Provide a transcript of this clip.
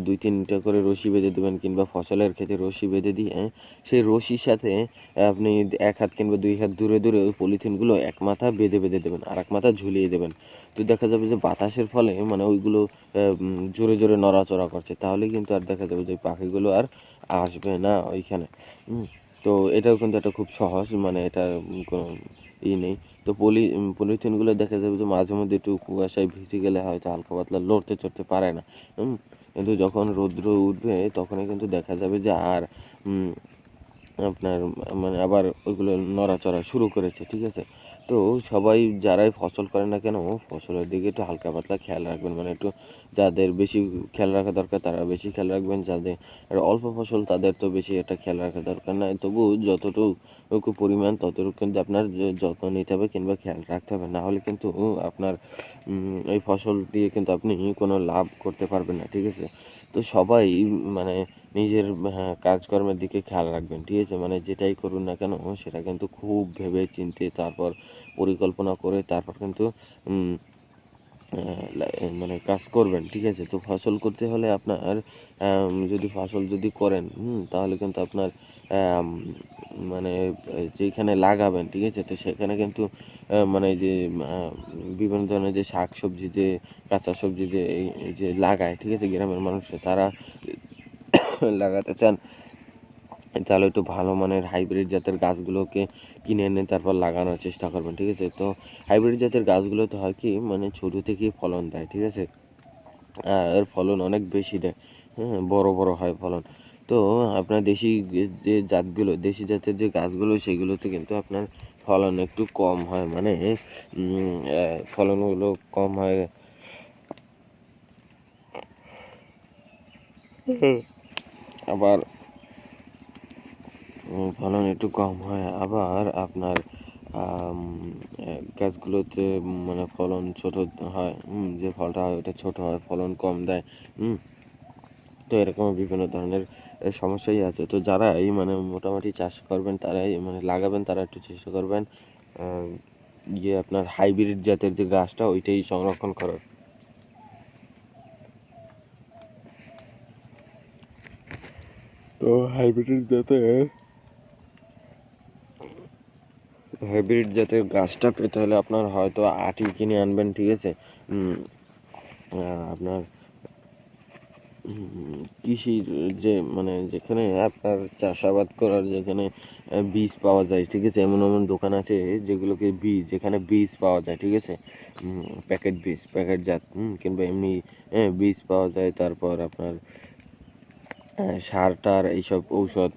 2-3টা করে রশি বেঁধে দেবেন, কিংবা ফসলের ক্ষেতে রশি বেঁধে দিয়ে সেই রশির সাথে আপনি 1 হাত কিংবা 2 হাত দূরে দূরে ওই পলিথিনগুলো এক মাথা বেঁধে বেঁধে দেবেন, আর এক মাথা ঝুলিয়ে দেবেন। তো দেখা যাবে যে বাতাসের ফলে মানে ওইগুলো জোরে জোরে নড়াচড়া করছে, তাহলে কিন্তু আর দেখা যাবে যে পাখিগুলো আর আসবে না ওইখানে। তো এটাও কিন্তু একটা খুব সহজ, মানে এটার কোনো নেই। তো পলিথিনগুলো দেখা যাবে যে মাঝে মধ্যে একটু কুয়াশায় ভিজে গেলে হয়তো হালকা পাতলা লড়তে চড়তে পারে না। কিন্তু যখন রৌদ্র উঠবে তখনই কিন্তু দেখা যাবে যে আর আপনার মানে আবার ওইগুলো নড়াচড়া শুরু করেছে, ঠিক আছে? তো সবাই যারাই ফসল করে না কেন, ফসলের দিকে একটু হালকা পাতলা খেয়াল রাখবেন, মানে একটু যাদের বেশি খেয়াল রাখা দরকার তারা বেশি খেয়াল রাখবেন, যাদের অল্প ফসল তাদের তো বেশি একটা খেয়াল রাখা দরকার নাই, তবু যতটুকু পরিমাণ ততটুকু কিন্তু আপনার যত্ন নিতে হবে কিংবা খেয়াল রাখতে হবে, না হলে কিন্তু আপনার এই ফসল দিয়ে কিন্তু আপনি কোনো লাভ করতে পারবেন না, ঠিক আছে? তো সবাই মানে নিজের কাজকর্মের দিকে খেয়াল রাখবেন, ঠিক আছে? মানে যেটাই করুন না কেন সেটা কিন্তু খুব ভেবে চিন্তে তারপর পরিকল্পনা করে তারপর কিন্তু মানে কাজ করবেন, ঠিক আছে? তো ফসল করতে হলে আপনার যদি ফসল করেন তাহলে কিন্তু আপনার মানে যেখানে লাগাবেন, ঠিক আছে? তো সেখানে কিন্তু মানে যে বিভিন্ন ধরনের যে শাক সবজি, যে কাঁচা সবজি যে লাগায়, ঠিক আছে? গ্রামের মানুষরা তারা লাগাতে চান, তাহলে একটু ভালো মানের হাইব্রিড জাতের গাছগুলোকে কিনে এনে তারপর লাগানোর চেষ্টা করবেন, ঠিক আছে? তো হাইব্রিড জাতের গাছগুলোতে হয় কি, মানে ছোটো থেকেই ফলন দেয়, ঠিক আছে? এর ফলন অনেক বেশি দেয়, বড় বড় হয় ফলন। তো আপনার যে জাতগুলো, দেশি জাতের যে গাছগুলো সেগুলোতে কিন্তু আপনার ফলন একটু কম হয়, মানে ফলনগুলো কম হয়। আবার ফলন একটু কম হয়, আবার আপনার গাছগুলোতে মানে ফলন ছোট হয়, যে ফলটা হয় ওটা ছোট হয়, ফলন কম দেয়। তো এরকম বিভিন্ন ধরনের সমস্যাই আছে। তো যারা এই মানে মোটামুটি চাষ করবেন, তারাই মানে লাগাবেন, তারা একটু চেষ্টা করবেন আপনার হাইব্রিড জাতের যে গাছটা ওইটাই সংরক্ষণ করার। তো হাইব্রিড জাতের গাছটা পেতে হলে আপনার হয়তো আটি কিনে আনবেন, ঠিক আছে? আপনার কৃষির যে মানে যেখানে আপনার চাষাবাদ করার যেখানে বীজ পাওয়া যায়, ঠিক আছে? এমন এমন দোকান আছে যেখানে বীজ পাওয়া যায়, ঠিক আছে? প্যাকেটজাত কিংবা এমনি বীজ পাওয়া যায়, তারপর আপনার সার টার এইসব ঔষধ,